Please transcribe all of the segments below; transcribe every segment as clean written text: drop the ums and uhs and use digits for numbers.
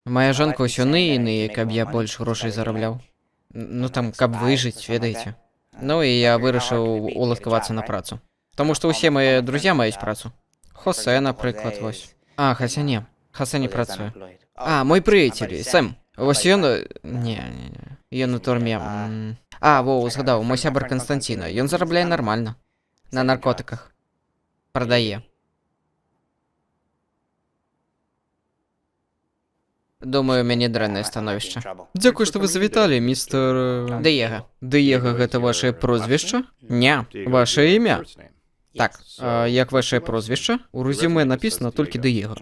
Моя жонка ўсё ные, каб я больш грошай зарабляў. Ну там, каб выжыць, ведаеце. Ну і я вырашыў уладкавацца на працу. Таму што ўсе мае друзья маюць працу. Хосе, напрыклад, вось. А, хаця не. Хосе не працуе. А, мой прыяцель, Сэм. Вось ён... Не. Ён у турме. А, во, узгадаў, мой сябар Канстанціна. Ён зарабляе нармальна. На наркотыках. Прадае. Думаю, у мяне дрэннае становішча. Дзякуй, што вы завіталі, містер... Дыега. Дыега гэта вашае прозвішча? Не. Вашае імя? Так. А як вашае прозвішча? У рэзюмэ напісана толькі Дыега.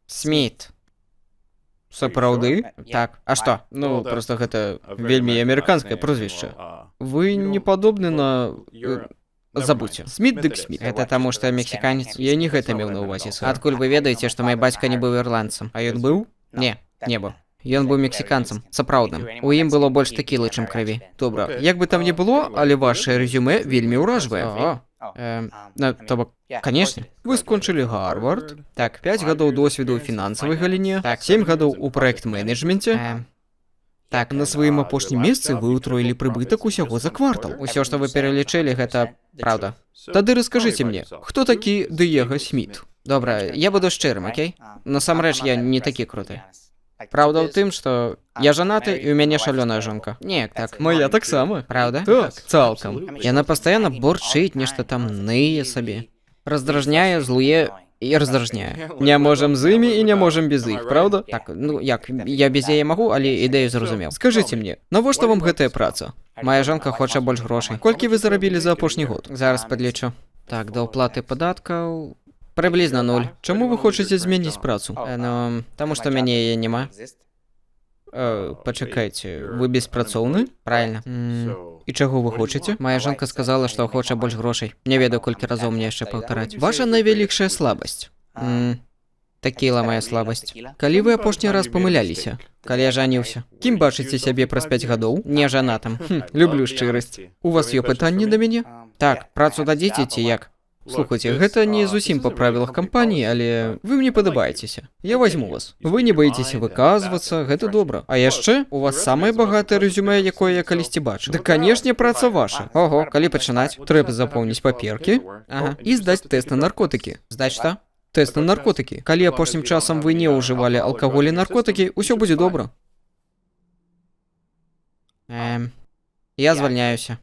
Сміт. Сапраўды? Так. А што? Ну, проста гэта вельмі амерыканскае прозвішча. Вы не падобны на... Забудьце. Сміт дык Сміт. Это таму, што я мексіканец. Я не гэта меў на ўвазе, сэр. Адкуль вы ведаеце, што мой бацька не быў ірландцам? А ён быў? Не, не быў. Ён быў мексіканцам, сапраўдным. У ім было больш тэкілы, чым крыві. Добра, як бы там не было, але вашае рэзюмэ вельмі ўражвае. То бок, канешне. Вы скончылі Гарвард, Так. 5 гадоў досведу ў фінансавай галіне, Так. 7 гадоў у праект-менеджменце. Так, На сваім апошнім месцы вы ўтроілі прыбытак усяго за квартал. Усё, што вы пералічылі, гэта праўда. Тады раскажыце мне, хто такі Дыега Сміт? Добра, я буду шчырым, окей? Насамрэч, я не такі круты. Праўда ў тым, што я жанаты і ў мяне шалёная жонка. Неяк так. Моя таксама. Праўда? Так, цалкам. Яна пастаянна борчыць, нешта там ные сабе. Раздражняе, злуе і раздражняе. Не можам з імі і не можам без іх, праўда? Так, ну як, я без яе магу, але ідэю зразумеў. Скажыце мне, навошта вам гэтая праца? Моя жонка хоча больш грошай. Колькі вы зарабілі за апошні год? Зараз падлічу. Так, да ўплаты падаткаў... Прыблізна 0. Чаму вы хочаце змяніць працу? Ну, таму што мяне яе няма. Пачакайце, вы беспрацоўны? Правильно. І чаго вы хочаце? Моя жонка сказала, што хоча больш грошай. Не ведаю, колькі разоў мне яшчэ паўтараць. Ваша найвялікшая слабасць? Такіла моя слабасць. Калі вы апошні раз памыляліся? Калі я жаніўся. Кім бачыце сябе праз 5 гадоў? Не жанатым. Люблю шчырасць. У вас ёсць пытанні да мяне? Так, працу дадзіце ці як? Слухайце, гэта не зусім па правілах кампаніі, але вы мне падабаецеся. Я возьму вас. Вы не баіцеся выказвацца, гэта добра. А яшчэ у вас самае багатае рэзюмэ, якое я калісьці бачыў. Да, канешне, праца ваша. Ого, калі пачынаць? Трэба запоўніць паперкі Ага. і здаць тэст на наркотыкі. Здаць што? Тэст на наркотыкі. Калі апошнім часам вы не ўжывалі алкаголь і наркотыкі, усё будзе добра. Я звальняюся.